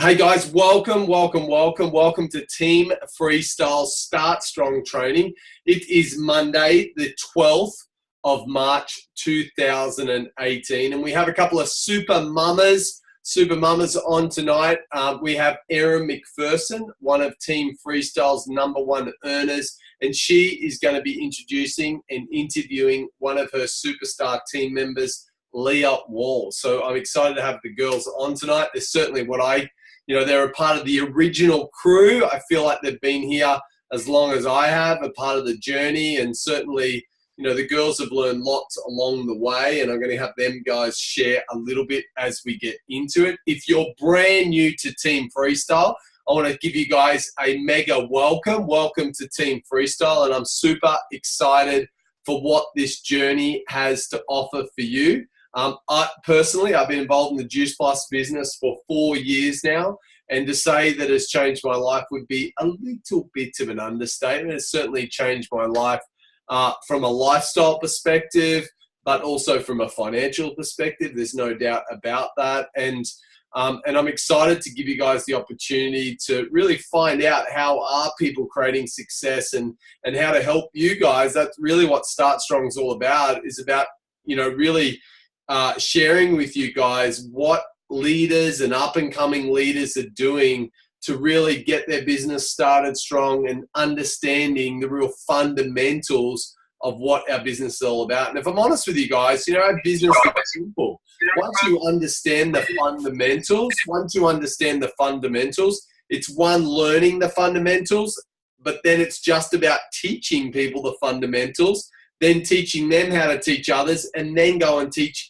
Hey guys, welcome to Team FreeStyle Start Strong Training. It is Monday, the 12th of March 2018, and we have a couple of super mamas on tonight. We have Erin McPherson, one of Team FreeStyle's #1 earners, and she is going to be introducing and interviewing one of her superstar team members, Leya Wall. So I'm excited to have the girls on tonight. They're certainly they're a part of the original crew. I feel like they've been here as long as I have, a part of the journey, and certainly, the girls have learned lots along the way, and I'm going to have them guys share a little bit as we get into it. If you're brand new to Team FreeStyle, I want to give you guys a mega welcome. Welcome to Team FreeStyle, and I'm super excited for what this journey has to offer for you. I've been involved in the Juice Plus business for 4 years now, and to say that it's changed my life would be a little bit of an understatement. It's certainly changed my life from a lifestyle perspective, but also from a financial perspective. There's no doubt about that. And I'm excited to give you guys the opportunity to really find out how are people creating success and how to help you guys. That's really what Start Strong is all about, really sharing with you guys what leaders and up-and-coming leaders are doing to really get their business started strong and understanding the real fundamentals of what our business is all about. And if I'm honest with you guys, our business is simple. Once you understand the fundamentals, it's one, learning the fundamentals, but then it's just about teaching people the fundamentals, then teaching them how to teach others, and then go and teach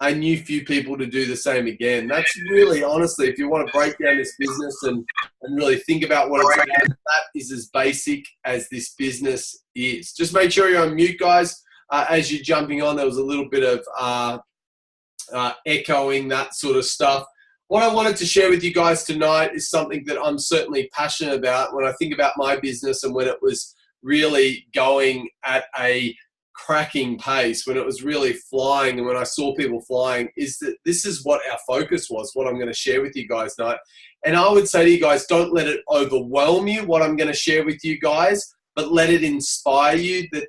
a new few people to do the same again. That's really, honestly, if you want to break down this business and really think about what it's about, that is as basic as this business is. Just make sure you're on mute, guys. As you're jumping on, there was a little bit of echoing, that sort of stuff. What I wanted to share with you guys tonight is something that I'm certainly passionate about when I think about my business and when it was really going at a cracking pace, when it was really flying, and when I saw people flying, is that this is what our focus was, what I'm going to share with you guys tonight. And I would say to you guys, don't let it overwhelm you, what I'm going to share with you guys, but let it inspire you. That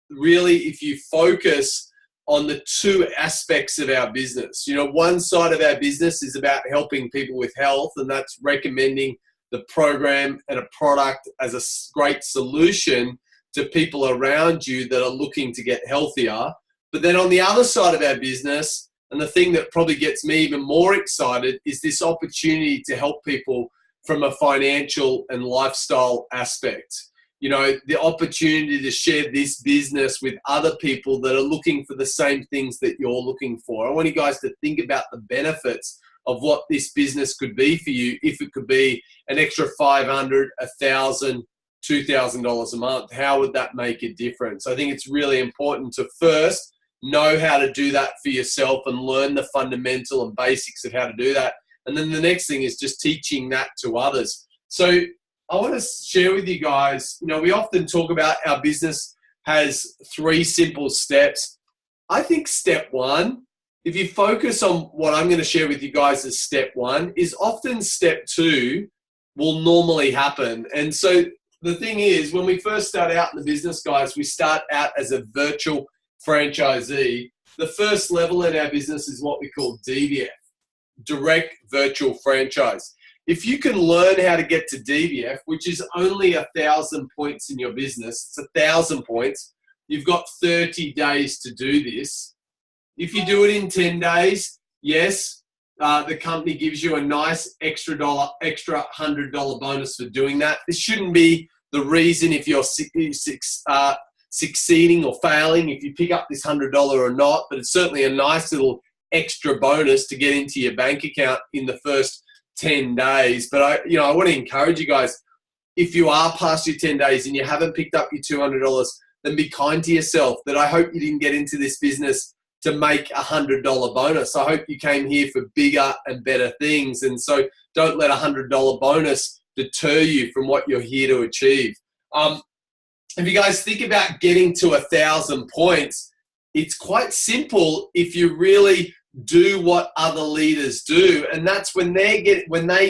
really, if you focus on the two aspects of our business, one side of our business is about helping people with health, and that's recommending the program and a product as a great solution to people around you that are looking to get healthier. But then on the other side of our business, and the thing that probably gets me even more excited, is this opportunity to help people from a financial and lifestyle aspect. The opportunity to share this business with other people that are looking for the same things that you're looking for. I want you guys to think about the benefits of what this business could be for you, if it could be an extra $500, $1,000, $2,000 a month. How would that make a difference? I think it's really important to first know how to do that for yourself and learn the fundamental and basics of how to do that. And then the next thing is just teaching that to others. So I want to share with you guys, we often talk about our business has 3 simple steps. I think step 1, if you focus on what I'm going to share with you guys as step 1, is often step 2 will normally happen. And so the thing is, when we first start out in the business, guys, we start out as a virtual franchisee. The first level in our business is what we call DVF, direct virtual franchise. If you can learn how to get to DVF, which is only 1,000 points in your business, it's 1,000 points. You've got 30 days to do this. If you do it in 10 days, yes, the company gives you a nice extra $100 bonus for doing that. This shouldn't be the reason if you're succeeding or failing, if you pick up this $100 or not, but it's certainly a nice little extra bonus to get into your bank account in the first 10 days. But I want to encourage you guys, if you are past your 10 days and you haven't picked up your $200, then be kind to yourself. That I hope you didn't get into this business to make a $100 bonus. I hope you came here for bigger and better things. And so don't let a $100 bonus deter you from what you're here to achieve. If you guys think about getting to 1,000 points, it's quite simple if you really do what other leaders do. And that's when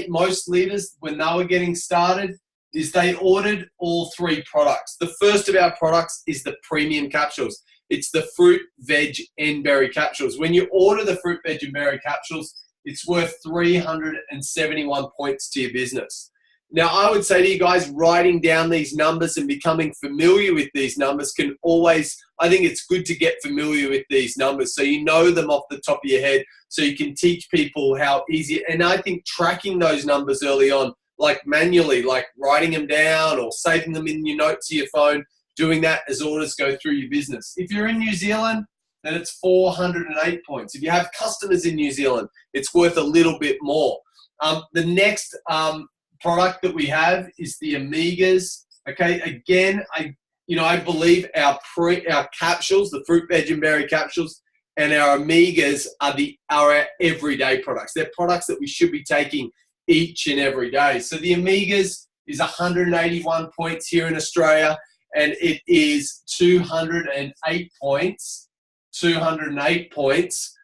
most leaders, when they were getting started, is they ordered all 3 products. The first of our products is the premium capsules. It's the fruit, veg, and berry capsules. When you order the fruit, veg, and berry capsules, it's worth 371 points to your business. Now, I would say to you guys, writing down these numbers and becoming familiar with these numbers can always, I think it's good to get familiar with these numbers so you know them off the top of your head, so you can teach people how easy. And I think tracking those numbers early on, like manually, like writing them down or saving them in your notes of your phone, doing that as orders go through your business. If you're in New Zealand, then it's 408 points. If you have customers in New Zealand, it's worth a little bit more. The next product that we have is the Amigas. Okay, again, I believe our capsules, the fruit, veg, and berry capsules, and our Amigas are our everyday products. They're products that we should be taking each and every day. So the Amigas is 181 points here in Australia, and it is 208 points. 208 points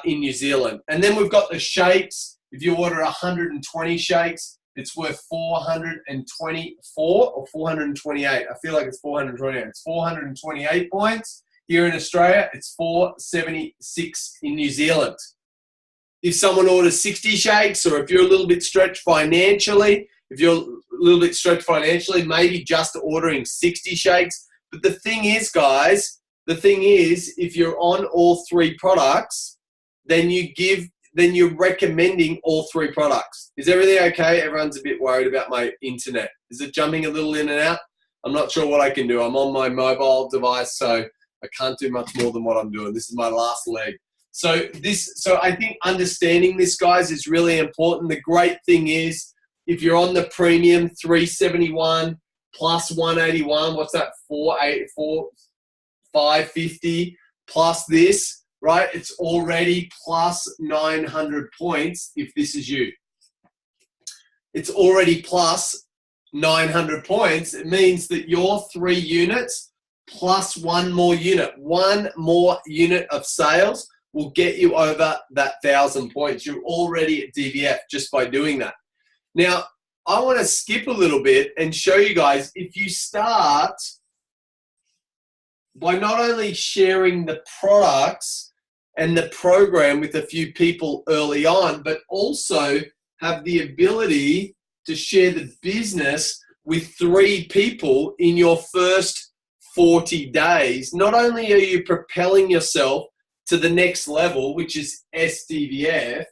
in New Zealand. And then we've got the shakes. If you order 120 shakes, it's worth 424 or 428. I feel like it's 428. It's 428 points. Here in Australia, it's 476 in New Zealand. If someone orders 60 shakes, or if you're a little bit stretched financially, maybe just ordering 60 shakes. But the thing is, guys, if you're on all 3 products, then you're recommending all 3 products. Is everything okay? Everyone's a bit worried about my internet. Is it jumping a little in and out? I'm not sure what I can do. I'm on my mobile device, so I can't do much more than what I'm doing. This is my last leg. So I think understanding this, guys, is really important. The great thing is, if you're on the premium, 371 plus 181, what's that? 550 plus this, right? It's already plus 900 points if this is you. It's already plus 900 points. It means that your 3 units plus one more unit of sales will get you over that 1,000 points. You're already at DVF just by doing that. Now, I want to skip a little bit and show you guys, if you start by not only sharing the products and the program with a few people early on, but also have the ability to share the business with 3 people in your first 40 days, not only are you propelling yourself to the next level, which is SDVF,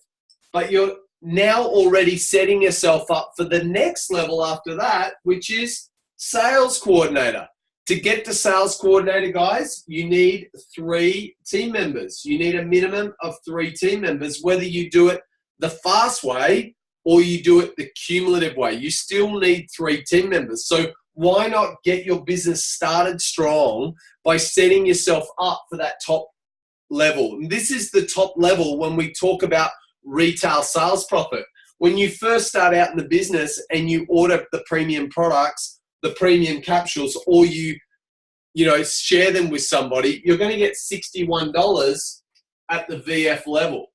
but you're now already setting yourself up for the next level after that, which is sales coordinator. To get to sales coordinator, guys, you need 3 team members. You need a minimum of 3 team members, whether you do it the fast way or you do it the cumulative way. You still need 3 team members. So why not get your business started strong by setting yourself up for that top level? And this is the top level when we talk about retail sales profit. When you first start out in the business and you order the premium products, the premium capsules, or you share them with somebody, you're going to get $61 at the VF level.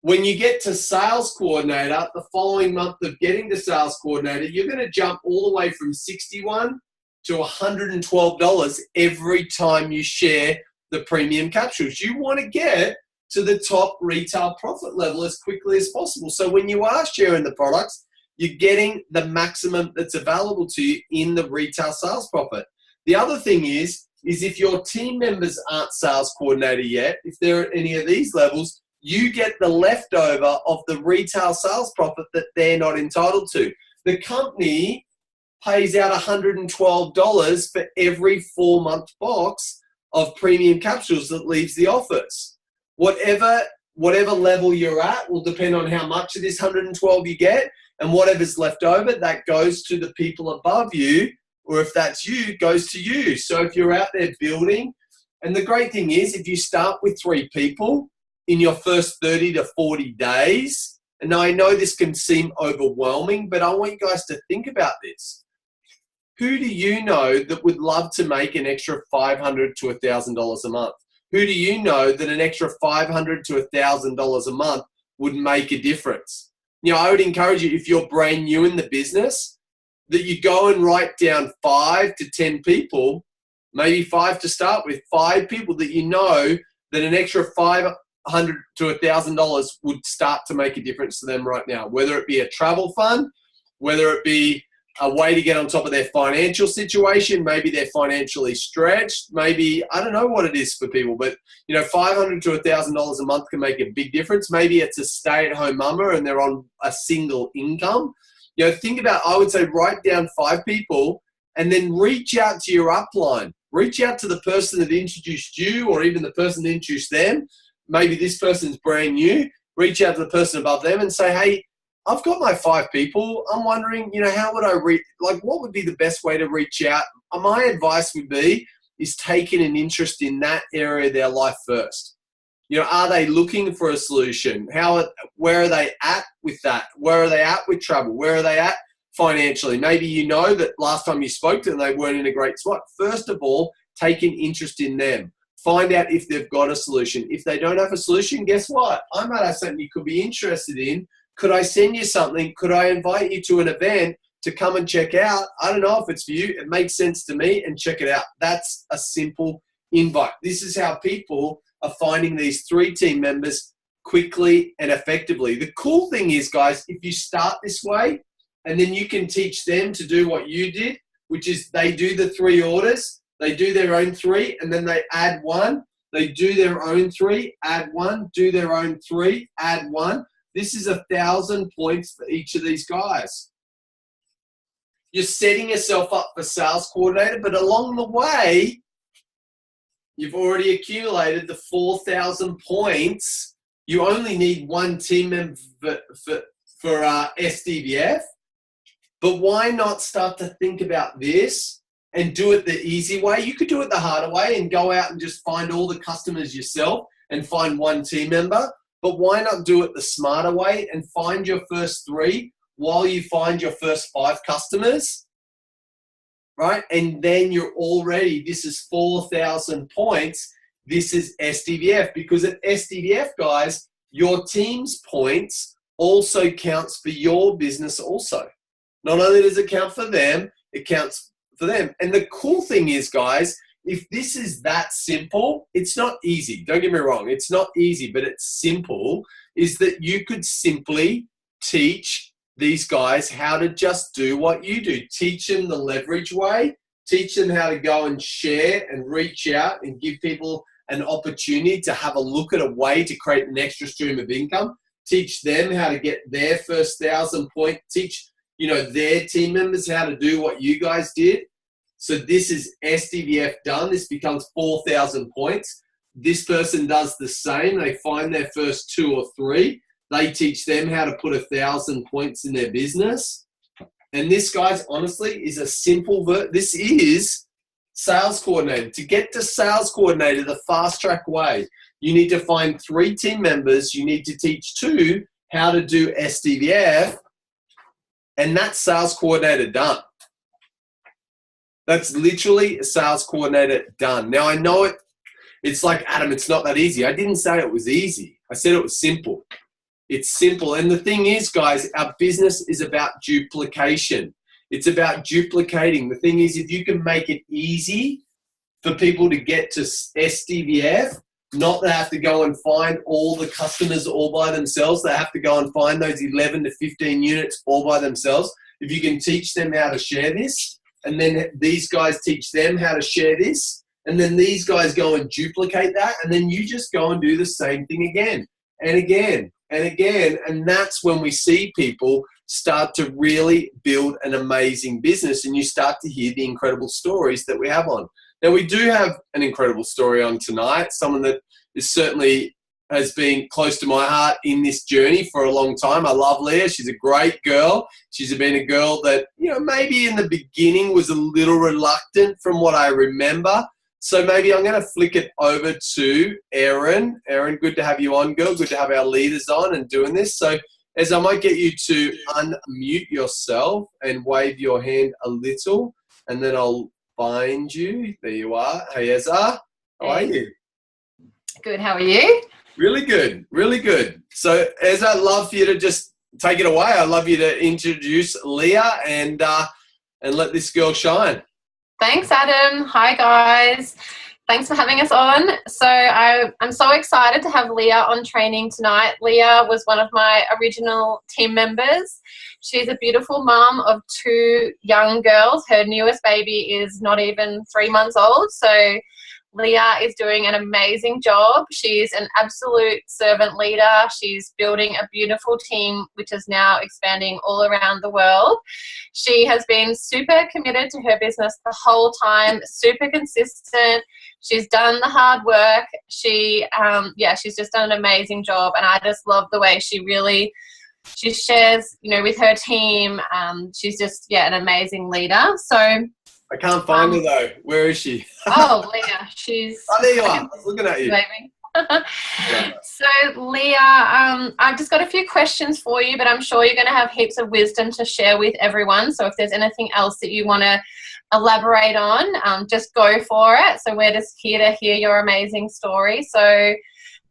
When you get to sales coordinator, the following month of getting to sales coordinator, you're going to jump all the way from $61 to $112 every time you share the premium capsules. You want to get to the top retail profit level as quickly as possible. So when you are sharing the products, you're getting the maximum that's available to you in the retail sales profit. The other thing is if your team members aren't sales coordinator yet, if they're at any of these levels, you get the leftover of the retail sales profit that they're not entitled to. The company pays out $112 for every 4-month box of premium capsules that leaves the office. Whatever level you're at will depend on how much of this 112 you get, and whatever's left over, that goes to the people above you, or if that's you, goes to you. So if you're out there building, and the great thing is, if you start with 3 people in your first 30 to 40 days, and I know this can seem overwhelming, but I want you guys to think about this. Who do you know that would love to make an extra $500 to $1,000 a month? who do you know that an extra $500 to $1,000 a month would make a difference? You know, I would encourage you, if you're brand new in the business, that you go and write down 5 to 10 people, maybe 5 to start with, 5 people that you know that an extra $500 to $1,000 would start to make a difference to them right now. Whether it be a travel fund, whether it be a way to get on top of their financial situation, maybe they're financially stretched, maybe, I don't know what it is for people, but you know, $500 to $1,000 a month can make a big difference. Maybe it's a stay-at-home mama and they're on a single income. You know, think about, I would say, write down 5 people and then reach out to your upline. Reach out to the person that introduced you, or even the person that introduced them. Maybe this person's brand new. Reach out to the person above them and say, hey, I've got my 5 people. I'm wondering, you know, how would I what would be the best way to reach out? My advice would be, is taking an interest in that area of their life first. You know, are they looking for a solution? Where are they at with that? Where are they at with travel? Where are they at financially? Maybe you know that last time you spoke to them, they weren't in a great spot. First of all, take an interest in them. Find out if they've got a solution. If they don't have a solution, guess what? I might have something you could be interested in. Could I send you something? Could I invite you to an event to come and check out? I don't know if it's for you. It makes sense to me, and check it out. That's a simple invite. This is how people are finding these 3 team members quickly and effectively. The cool thing is, guys, if you start this way and then you can teach them to do what you did, which is they do the 3 orders, they do their own 3, and then they add 1. They do their own 3, add 1, do their own 3, add 1. This is 1,000 points for each of these guys. You're setting yourself up for sales coordinator, but along the way, you've already accumulated the 4,000 points. You only need 1 team member for SDVF, but why not start to think about this and do it the easy way? You could do it the harder way and go out and just find all the customers yourself and find 1 team member. But why not do it the smarter way and find your first 3 while you find your first 5 customers, right? And then you're already, this is 4,000 points. This is SDVF, because at SDVF, guys, your team's points also counts for your business also. Not only does it count for them, it counts for them. And the cool thing is, guys, if this is that simple, it's not easy. Don't get me wrong. It's not easy, but it's simple, is that you could simply teach these guys how to just do what you do. Teach them the leverage way. Teach them how to go and share and reach out and give people an opportunity to have a look at a way to create an extra stream of income. Teach them how to get their first 1,000 point. Teach, you know, their team members how to do what you guys did. So this is SDVF done. This becomes 4,000 points. This person does the same. They find their first 2 or 3. They teach them how to put 1,000 points in their business. And this, guys, honestly, is a simple this is sales coordinator. To get to sales coordinator the fast track way, you need to find 3 team members. You need to teach 2 how to do SDVF. And that's sales coordinator done. That's literally a sales coordinator done. Now, I know it's like, Adam, it's not that easy. I didn't say it was easy. I said it was simple. It's simple. And the thing is, guys, our business is about duplication. It's about duplicating. The thing is, if you can make it easy for people to get to SDVF, not to have to go and find all the customers all by themselves, they have to go and find those 11 to 15 units all by themselves. If you can teach them how to share this, and then these guys teach them how to share this, and then these guys go and duplicate that, and then you just go and do the same thing again and again and again. And that's when we see people start to really build an amazing business, and you start to hear the incredible stories that we have on. Now, we do have an incredible story on tonight, someone that is certainly has been close to my heart in this journey for a long time. I love Leya. She's a great girl. She's been a girl that, you know, maybe in the beginning was a little reluctant from what I remember. So maybe I'm going to flick it over to Erin. Erin, good to have you on, girl. Good to have our leaders on and doing this. So as I might get you to unmute yourself and wave your hand a little, and then I'll find you. There you are. Hey, Ezra. How are you? Good. How are you? Really good. Really good. So, as I'd love for you to just take it away, I'd love you to introduce Leya and let this girl shine. Thanks, Adam. Hi, guys. Thanks for having us on. So I'm so excited to have Leya on training tonight. Leya was one of my original team members. She's a beautiful mum of 2 young girls. Her newest baby is not even 3 months old. So Leya is doing an amazing job. She's an absolute servant leader. She's building a beautiful team, which is now expanding all around the world. She has been super committed to her business the whole time, super consistent. She's done the hard work. She's just done an amazing job. And I just love the way she shares, with her team. She's just, an amazing leader. So I can't find her though. Where is she? Oh, Leya. She's. Oh, there you are. I was looking at you. So, Leya, I've just got a few questions for you, but I'm sure you're going to have heaps of wisdom to share with everyone. So if there's anything else that you want to elaborate on, just go for it. So we're just here to hear your amazing story. So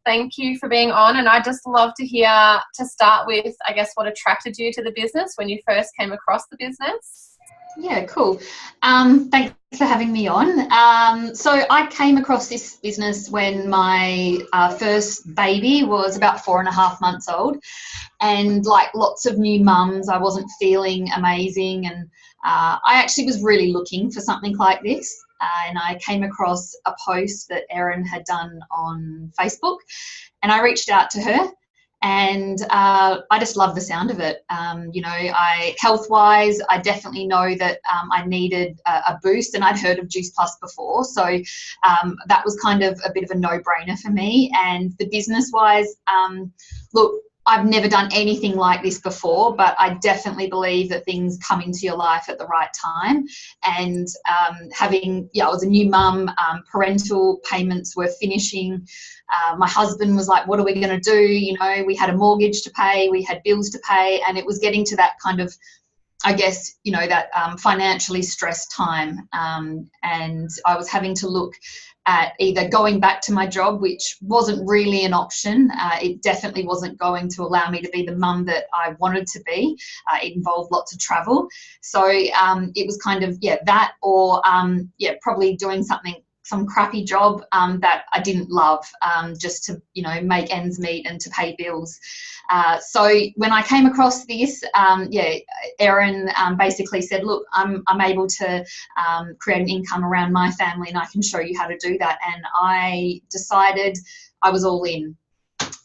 thank you for being on. And I'd just love to start with, I guess, what attracted you to the business when you first came across the business. Yeah, cool. Thanks for having me on. So I came across this business when my first baby was about 4.5 months old, and like lots of new mums, I wasn't feeling amazing, and I actually was really looking for something like this. And I came across a post that Erin had done on Facebook, and I reached out to her. And I just love the sound of it. Health-wise, I definitely know that I needed a boost, and I'd heard of Juice Plus before. So that was kind of a bit of a no-brainer for me. And the business-wise, look, I've never done anything like this before, but I definitely believe that things come into your life at the right time. And I was a new mum, parental payments were finishing. My husband was like, what are we going to do? We had a mortgage to pay, we had bills to pay, and it was getting to that kind of, I guess, that financially stressed time. And I was having to look at either going back to my job, which wasn't really an option. It definitely wasn't going to allow me to be the mum that I wanted to be. It involved lots of travel. So it was kind of, that, or probably doing some crappy job that I didn't love, just to, make ends meet and to pay bills. So when I came across this, Erin basically said, look, I'm able to create an income around my family, and I can show you how to do that. And I decided I was all in.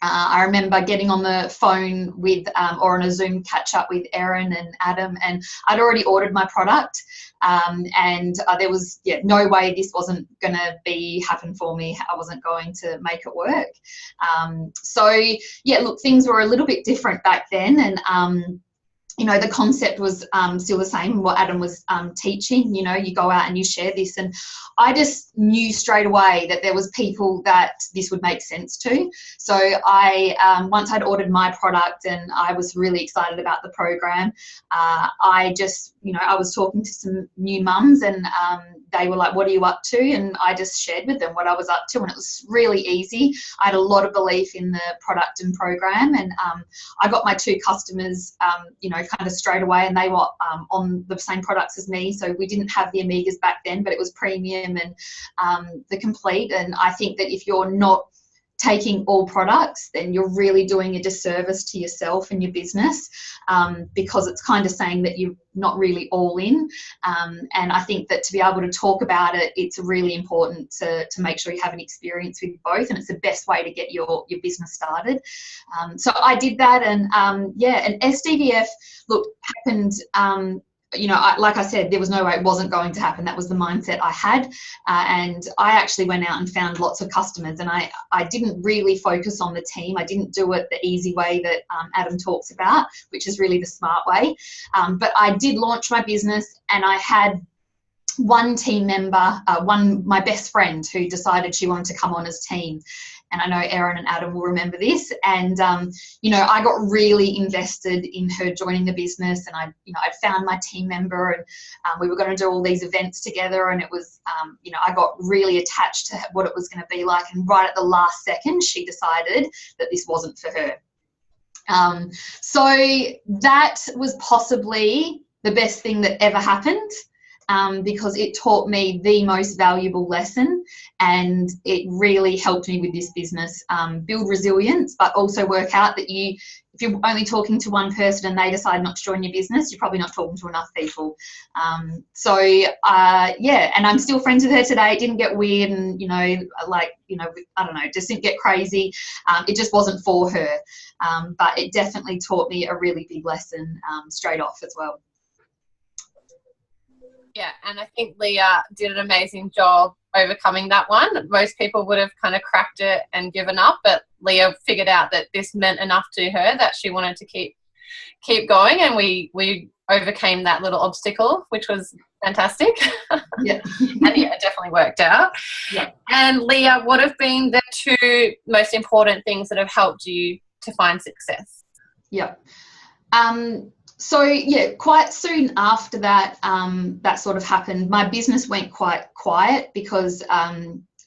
I remember getting on the phone with, or on a Zoom catch up with Erin and Adam, and I'd already ordered my product. And there was no way this wasn't going to happen for me. I wasn't going to make it work. Look, things were a little bit different back then, and the concept was still the same, what Adam was teaching. You go out and you share this, and I just knew straight away that there was people that this would make sense to. So I, once I'd ordered my product and I was really excited about the program, I just, I was talking to some new mums, and they were like, what are you up to? And I just shared with them what I was up to, and it was really easy. I had a lot of belief in the product and program, and I got my 2 customers, kind of straight away, and they were on the same products as me. So we didn't have the Amigas back then, but it was premium and the complete. And I think that if you're not taking all products, then you're really doing a disservice to yourself and your business, because it's kind of saying that you're not really all in. And I think that to be able to talk about it, it's really important to make sure you have an experience with both, and it's the best way to get your business started. So I did that, and and SDVF, look, happened. Like I said, there was no way it wasn't going to happen. That was the mindset I had. And I actually went out and found lots of customers, and I didn't really focus on the team. I didn't do it the easy way that Adam talks about, which is really the smart way. But I did launch my business, and I had one team member, my best friend, who decided she wanted to come on as team. and I know Erin and Adam will remember this. And, I got really invested in her joining the business, and I'd found my team member, and we were going to do all these events together, and it was, I got really attached to what it was going to be like. And right at the last second, she decided that this wasn't for her. So that was possibly the best thing that ever happened, because it taught me the most valuable lesson, and it really helped me with this business build resilience, but also work out that if you're only talking to one person and they decide not to join your business, you're probably not talking to enough people. And I'm still friends with her today. It didn't get weird and, I don't know, just didn't get crazy. It just wasn't for her. But it definitely taught me a really big lesson straight off as well. Yeah, and I think Leah did an amazing job overcoming that one. Most people would have kind of cracked it and given up, but Leah figured out that this meant enough to her that she wanted to keep going, and we overcame that little obstacle, which was fantastic. Yeah. And yeah, it definitely worked out. Yeah. And Leah, what have been the two most important things that have helped you to find success? Yeah. So yeah, quite soon after that, that sort of happened, my business went quite quiet because,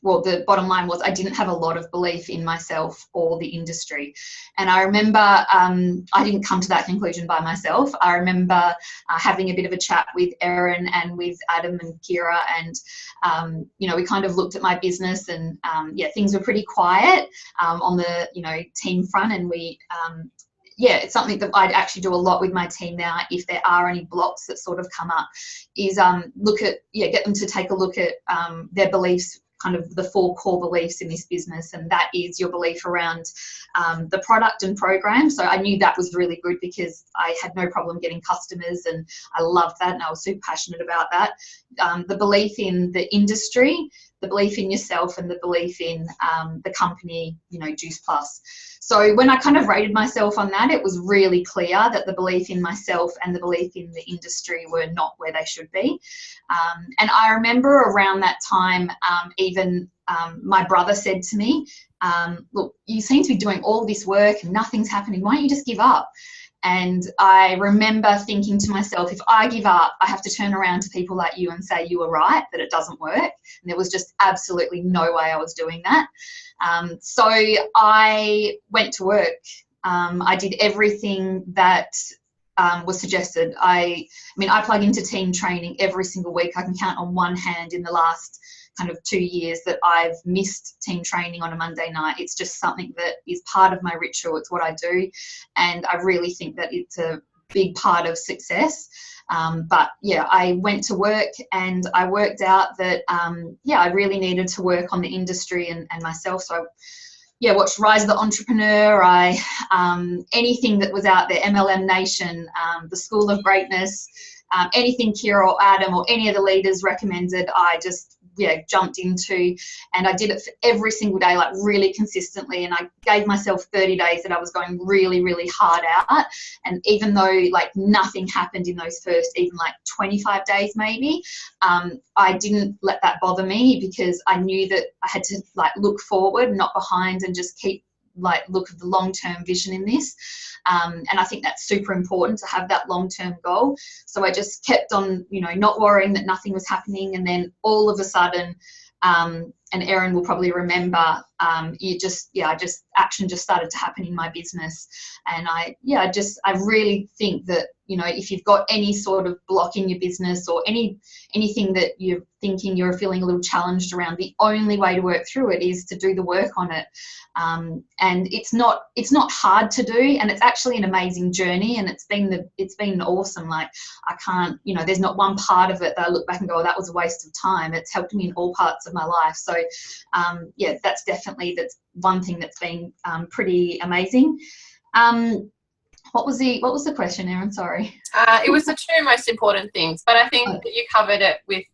the bottom line was I didn't have a lot of belief in myself or the industry. And I remember I didn't come to that conclusion by myself. I remember having a bit of a chat with Erin and with Adam and Kira, and, we kind of looked at my business, and things were pretty quiet on the, team front, and we, it's something that I'd actually do a lot with my team now. If there are any blocks that sort of come up, is get them to take a look at their beliefs, kind of the 4 core beliefs in this business, and that is your belief around the product and program. So I knew that was really good because I had no problem getting customers, and I loved that, and I was super passionate about that. The belief in the industry, the belief in yourself, and the belief in the company, Juice Plus. So when I kind of rated myself on that, it was really clear that the belief in myself and the belief in the industry were not where they should be. And I remember around that time, my brother said to me, look, you seem to be doing all this work and nothing's happening. Why don't you just give up? And I remember thinking to myself, if I give up, I have to turn around to people like you and say you were right, that it doesn't work. And there was just absolutely no way I was doing that. So I went to work. I did everything that was suggested. I plug into team training every single week. I can count on one hand in the last kind of 2 years that I've missed team training on a Monday night. It's just something that is part of my ritual. It's what I do, and I really think that it's a big part of success. I went to work, and I worked out that I really needed to work on the industry and myself. So watched Rise of the Entrepreneur. Anything that was out there, MLM Nation, the School of Greatness, anything Kira or Adam or any of the leaders recommended, I just jumped into, and I did it for every single day, like really consistently. And I gave myself 30 days that I was going really, really hard out. And even though like nothing happened in those first even like 25 days maybe, I didn't let that bother me, because I knew that I had to like look forward, not behind, and just keep look at the long-term vision in this. And I think that's super important to have that long-term goal. So I just kept on, not worrying that nothing was happening. And then all of a sudden, and Erin will probably remember, action just started to happen in my business. And I really think that, if you've got any sort of block in your business or anything that you're thinking you're feeling a little challenged around, the only way to work through it is to do the work on it. And it's not hard to do, and it's actually an amazing journey, and it's been awesome. Like I can't, there's not one part of it that I look back and go, oh, that was a waste of time. It's helped me in all parts of my life. So that's one thing that's been pretty amazing. What was the question, Erin? Sorry. It was the two most important things, but I think that you covered it with,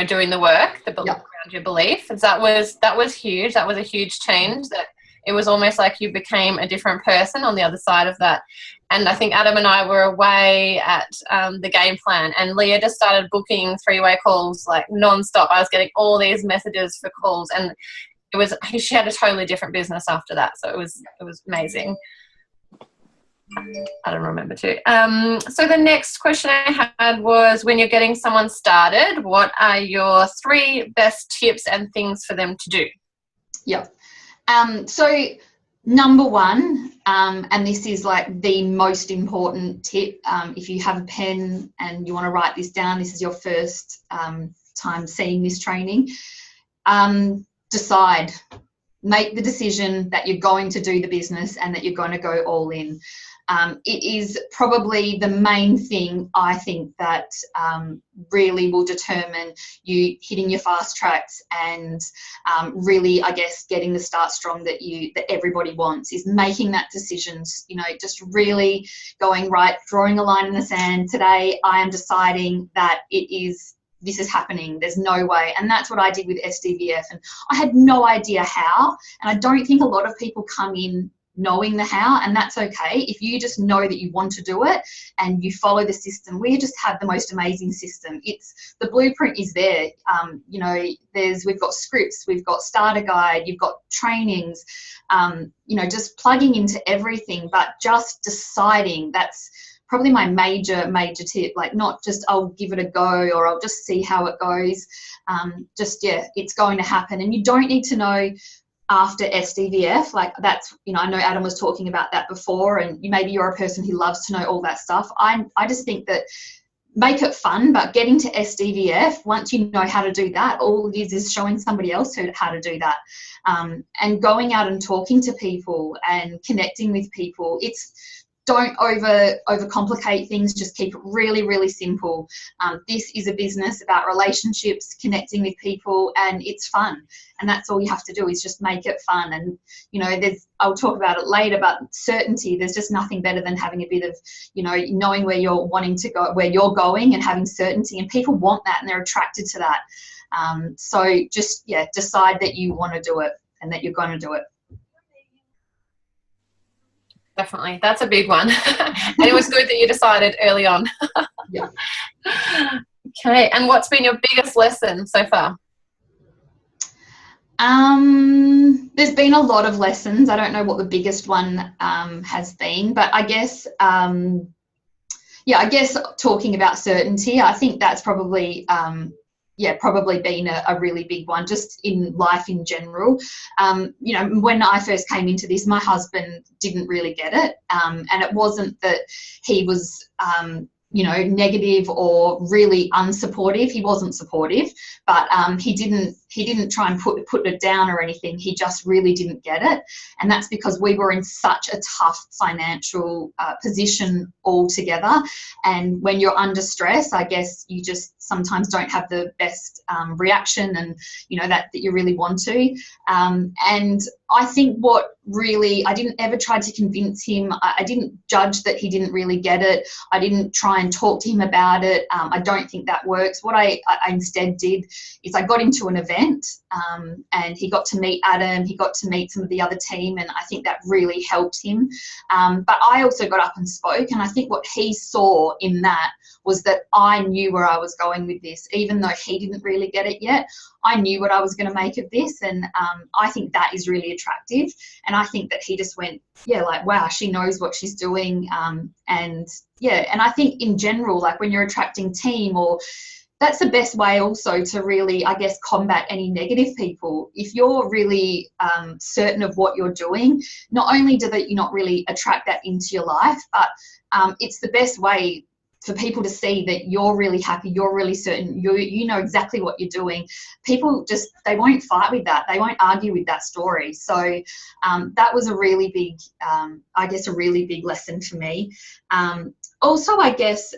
doing the work, around your belief. That was huge. That was a huge change. That it was almost like you became a different person on the other side of that. And I think Adam and I were away at the game plan, and Leah just started booking 3-way calls like non-stop. I was getting all these messages for calls, and she had a totally different business after that. So it was amazing. I don't remember too. So the next question I had was, when you're getting someone started, what are your 3 best tips and things for them to do? Yeah. So number 1, and this is like the most important tip, if you have a pen and you want to write this down, this is your first time seeing this training, decide. Make the decision that you're going to do the business and that you're going to go all in. It is probably the main thing, I think, that really will determine you hitting your fast tracks and really, I guess, getting the start strong that everybody wants, is making that decision. You know, just really going, right, drawing a line in the sand. Today I am deciding that this is happening. There's no way. And that's what I did with SDVF. And I had no idea how. And I don't think a lot of people come in knowing the how, and that's okay. If you just know that you want to do it and you follow the system, we just have the most amazing system. The blueprint is there. You know, we've got scripts, we've got starter guide, you've got trainings, you know, just plugging into everything, but just deciding. That's probably my major tip. Like, not just I'll give it a go or I'll just see how it goes. It's going to happen. And you don't need to know after SDVF, like, that's, you know, I know Adam was talking about that before, and maybe you're a person who loves to know all that stuff. I just think that make it fun, but getting to SDVF, once you know how to do that, all it is showing somebody else how to do that, and going out and talking to people and connecting with people. Don't overcomplicate things. Just keep it really, really simple. This is a business about relationships, connecting with people, and it's fun. And that's all you have to do, is just make it fun. And, you know, I'll talk about it later, but certainty, there's just nothing better than having a bit of, you know, knowing where you're wanting to go, where you're going, and having certainty. And people want that, and they're attracted to that. So just, yeah, decide that you want to do it and that you're going to do it. Definitely. That's a big one. And it was good that you decided early on. Yeah. Okay. And what's been your biggest lesson so far? There's been a lot of lessons. I don't know what the biggest one has been, but I guess, I guess talking about certainty, I think that's probably, probably been a really big one, just in life in general. You know, when I first came into this, my husband didn't really get it. And it wasn't that he was, you know, negative or really unsupportive. He wasn't supportive, but he didn't try and put it down or anything. He just really didn't get it. And that's because we were in such a tough financial position altogether. And when you're under stress, I guess you just sometimes don't have the best reaction, and, you know, that you really want to. And I think what really, I didn't ever try to convince him. I didn't judge that he didn't really get it. I didn't try and talk to him about it. I don't think that works. What I instead did is I got him to an event, and he got to meet Adam, he got to meet some of the other team, and I think that really helped him. But I also got up and spoke, and I think what he saw in that was that I knew where I was going with this. Even though he didn't really get it yet, I knew what I was going to make of this, and I think that is really attractive. And I think that he just went, yeah, like, wow, she knows what she's doing. And I think in general, like, when you're attracting team, or that's the best way also to really, I guess, combat any negative people. If you're really certain of what you're doing, not only do you not really attract that into your life, but it's the best way for people to see that you're really happy, you're really certain, you know exactly what you're doing. People just, they won't fight with that. They won't argue with that story. So that was a really big, I guess, a really big lesson for me. Also, I guess,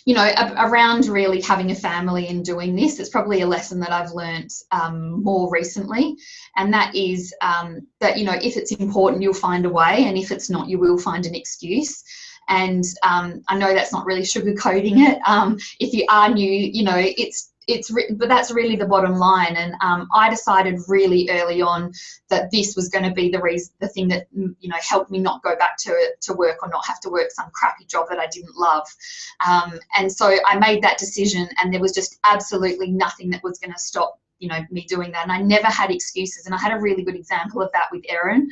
you know, around really having a family and doing this, it's probably a lesson that I've learnt more recently. And that is that, you know, if it's important, you'll find a way. And if it's not, you will find an excuse. And I know that's not really sugarcoating it. If you are new, you know, but that's really the bottom line. And I decided really early on that this was going to be the thing that, you know, helped me not go back to work, or not have to work some crappy job that I didn't love. And so I made that decision, and there was just absolutely nothing that was going to stop you know, me doing that. And I never had excuses. And I had a really good example of that with Erin.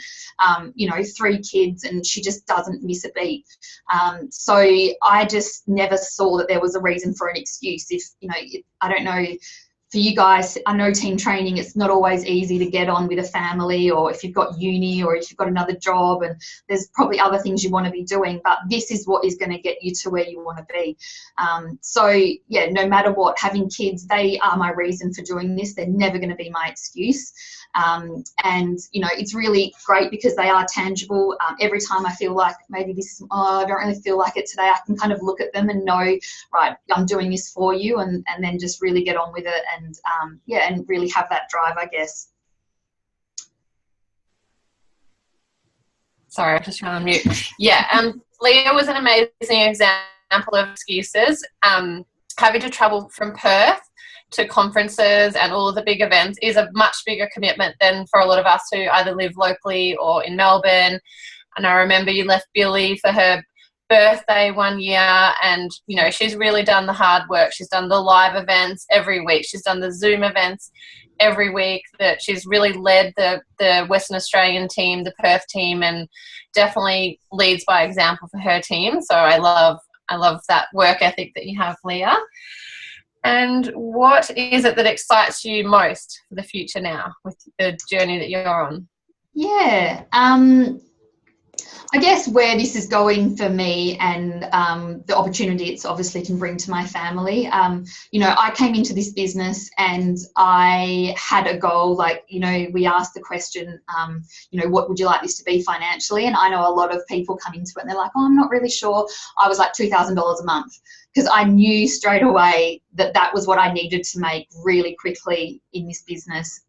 You know, 3 kids, and she just doesn't miss a beat. So I just never saw that there was a reason for an excuse. If, you know, I don't know, for you guys, I know team training, it's not always easy to get on with a family, or if you've got uni, or if you've got another job, and there's probably other things you want to be doing, but this is what is going to get you to where you want to be. So yeah, no matter what, having kids, they are my reason for doing this. They're never going to be my excuse. And you know, it's really great because they are tangible. Every time I feel like maybe this, oh, I don't really feel like it today, I can kind of look at them and know, right, I'm doing this for you, and then just really get on with it, and yeah, and really have that drive, I guess. Sorry, I'm just trying to mute. Yeah, Leya was an amazing example of excuses. Having to travel from Perth to conferences and all of the big events is a much bigger commitment than for a lot of us who either live locally or in Melbourne. And I remember you left Billy for her birthday one year, and you know, she's really done the hard work. She's done the live events every week. She's done the Zoom events every week. That she's really led the Western Australian team, the Perth team, and definitely leads by example for her team. So I love that work ethic that you have, Leya. And what is it that excites you most for the future now with the journey that you're on? Yeah, I guess where this is going for me, and the opportunity it's obviously can bring to my family. You know, I came into this business and I had a goal, like, you know, we asked the question, you know, what would you like this to be financially? And I know a lot of people come into it and they're like, oh, I'm not really sure. I was like $2,000 a month, because I knew straight away that that was what I needed to make really quickly in this business,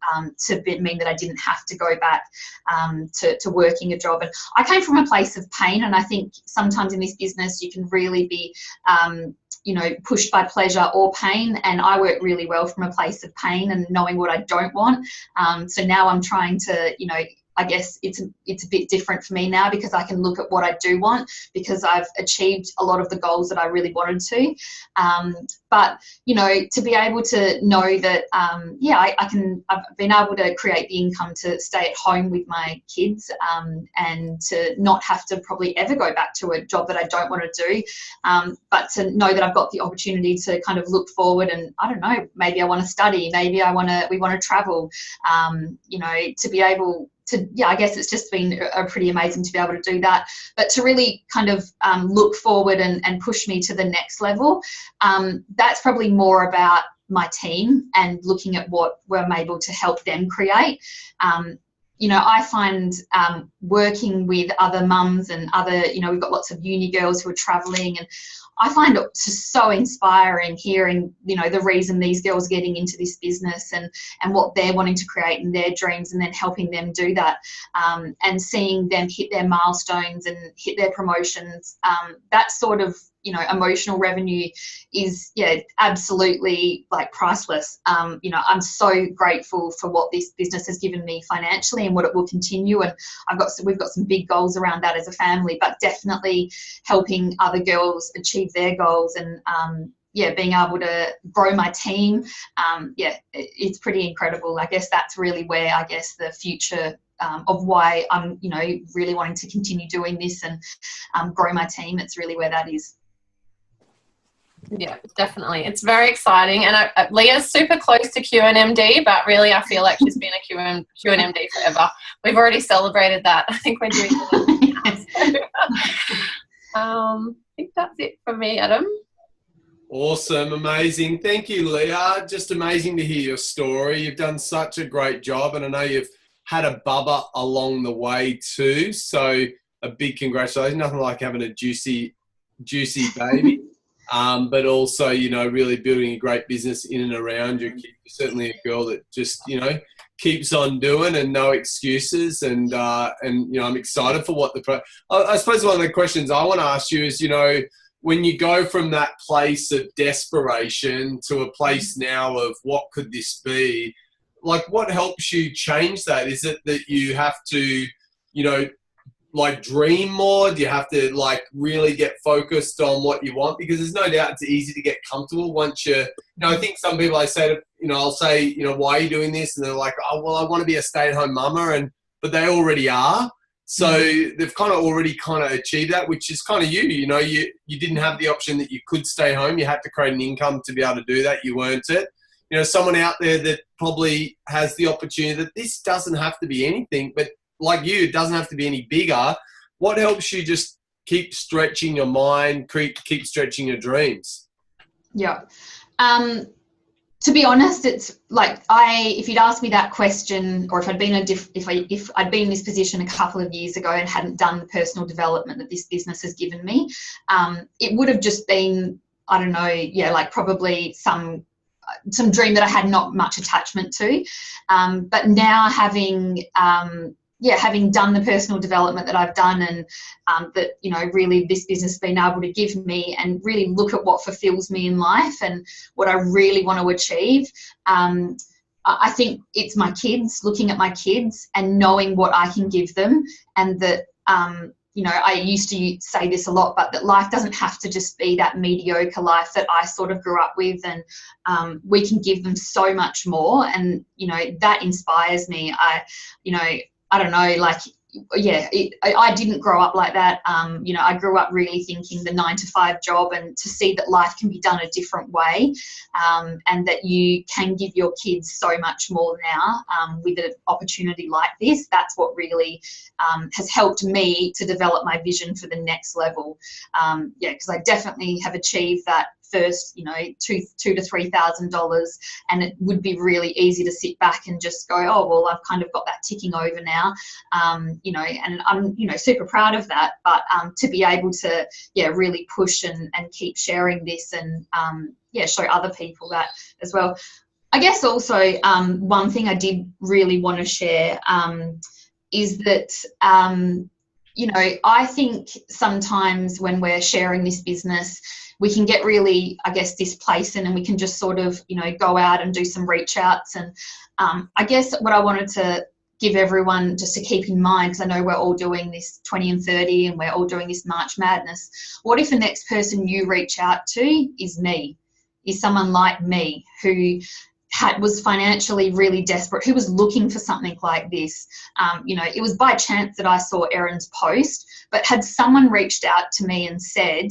to mean that I didn't have to go back to working a job. And I came from a place of pain, and I think sometimes in this business you can really be you know, pushed by pleasure or pain, and I work really well from a place of pain and knowing what I don't want. So now I'm trying to, you know, I guess it's a bit different for me now, because I can look at what I do want, because I've achieved a lot of the goals that I really wanted to. But, you know, to be able to know that, yeah, I've been able to create the income to stay at home with my kids, and to not have to probably ever go back to a job that I don't want to do, but to know that I've got the opportunity to kind of look forward, and I don't know, maybe I want to study, maybe we want to travel, you know, to be able to, yeah, I guess it's just been pretty amazing to be able to do that. But to really kind of look forward and push me to the next level, that's probably more about my team and looking at what we're able to help them create. You know, I find working with other mums and other, you know, we've got lots of uni girls who are traveling, and I find it just so inspiring hearing, you know, the reason these girls are getting into this business, and what they're wanting to create in their dreams, and then helping them do that, and seeing them hit their milestones and hit their promotions. That sort of, you know, emotional revenue is, yeah, absolutely like priceless. You know, I'm so grateful for what this business has given me financially and what it will continue. And we've got some big goals around that as a family, but definitely helping other girls achieve their goals, and yeah, being able to grow my team. Yeah, it's pretty incredible. I guess that's really where, I guess, the future of why I'm, you know, really wanting to continue doing this and grow my team. It's really where that is. Yeah, definitely. It's very exciting. And Leah's super close to QNMD, but really I feel like she's been a QNMD forever. We've already celebrated that. I think we're doing it. I think that's it for me, Adam. Awesome. Amazing. Thank you, Leya. Just amazing to hear your story. You've done such a great job, and I know you've had a bubba along the way too. So a big congratulations. Nothing like having a juicy baby. But also, you know, really building a great business in and around your kid. You're certainly a girl that just, you know, keeps on doing, and no excuses. And you know, I'm excited for what I suppose one of the questions I want to ask you is, you know, when you go from that place of desperation to a place now of what could this be, like what helps you change that? Is it that you have to, you know, like dream more? Do you have to like really get focused on what you want? Because there's no doubt it's easy to get comfortable once I think some people I'll say, why are you doing this? And they're like, oh, well, I want to be a stay-at-home mama, but they already are. So they've kind of already achieved that, which is kind of you didn't have the option that you could stay home. You had to create an income to be able to do that. You earned it. Someone out there that probably has the opportunity that this doesn't have to be anything, but like you, it doesn't have to be any bigger. What helps you just keep stretching your mind, keep stretching your dreams? Yeah. To be honest, it's like if you'd asked me that question, or if I'd been if I'd been in this position a couple of years ago and hadn't done the personal development that this business has given me, it would have just been, I don't know, like probably some dream that I had not much attachment to. But now having done the personal development that I've done, and that, really this business has been able to give me, and really look at what fulfills me in life and what I really want to achieve. I think it's my kids, looking at my kids and knowing what I can give them, and that, I used to say this a lot, but that life doesn't have to just be that mediocre life that I sort of grew up with, and we can give them so much more. And, that inspires me. I don't know, like, I didn't grow up like that. I grew up really thinking the 9-to-5 job, and to see that life can be done a different way, and that you can give your kids so much more now with an opportunity like this. That's what really has helped me to develop my vision for the next level. Because I definitely have achieved that first, $2,000 to $3,000, and it would be really easy to sit back and just go, oh, well, I've kind of got that ticking over now, and I'm, super proud of that. But to be able to, really push and keep sharing this, and show other people that as well. I guess also one thing I did really want to share is that, I think sometimes when we're sharing this business, we can get really, I guess, displaced, and we can just sort of, go out and do some reach outs. And I guess what I wanted to give everyone just to keep in mind, because I know we're all doing this 20 and 30 and we're all doing this March Madness. What if the next person you reach out to is me, is someone like me who was financially really desperate, who was looking for something like this? It was by chance that I saw Erin's post, but had someone reached out to me and said,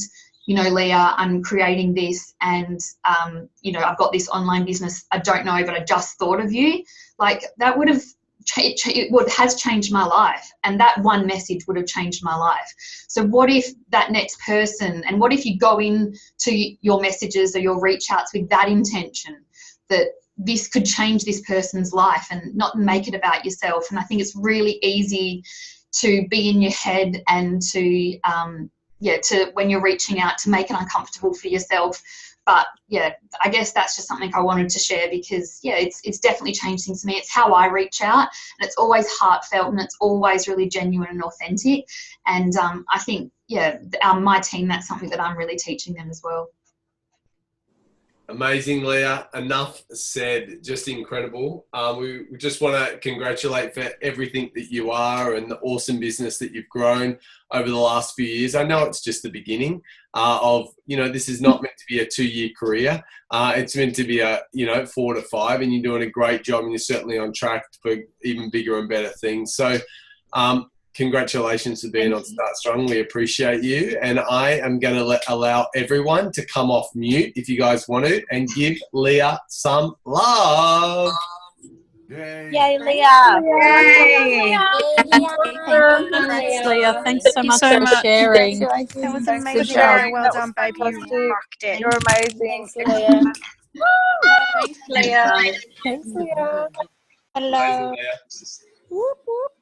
Leah, I'm creating this, and, I've got this online business. I don't know, but I just thought of you. Like, that would have, has changed my life. And that one message would have changed my life. So what if that next person, and what if you go into your messages or your reach outs with that intention, that this could change this person's life, and not make it about yourself? And I think it's really easy to be in your head, and to when you're reaching out, to make it uncomfortable for yourself. But I guess that's just something I wanted to share, because it's definitely changed things for me. It's how I reach out, and it's always heartfelt, and it's always really genuine and authentic. And I think my team, that's something that I'm really teaching them as well. Amazing, Leah. Enough said. Just incredible. We just want to congratulate for everything that you are, and the awesome business that you've grown over the last few years. I know it's just the beginning of, this is not meant to be a 2-year career. It's meant to be a, 4 to 5, and you're doing a great job, and you're certainly on track for even bigger and better things. So, congratulations for being on Start Strong. We appreciate you. And I am going to allow everyone to come off mute if you guys want to, and give Leah some love. Yay, Yay Leah. Yay. Thanks, Leah. Thanks so much for sharing. That was amazing. Well done, baby. You rocked it. You're amazing. Thanks, Leah. Thanks, Leah. Thanks, Leah. Hello. Amazing, Leah. Whoop, whoop.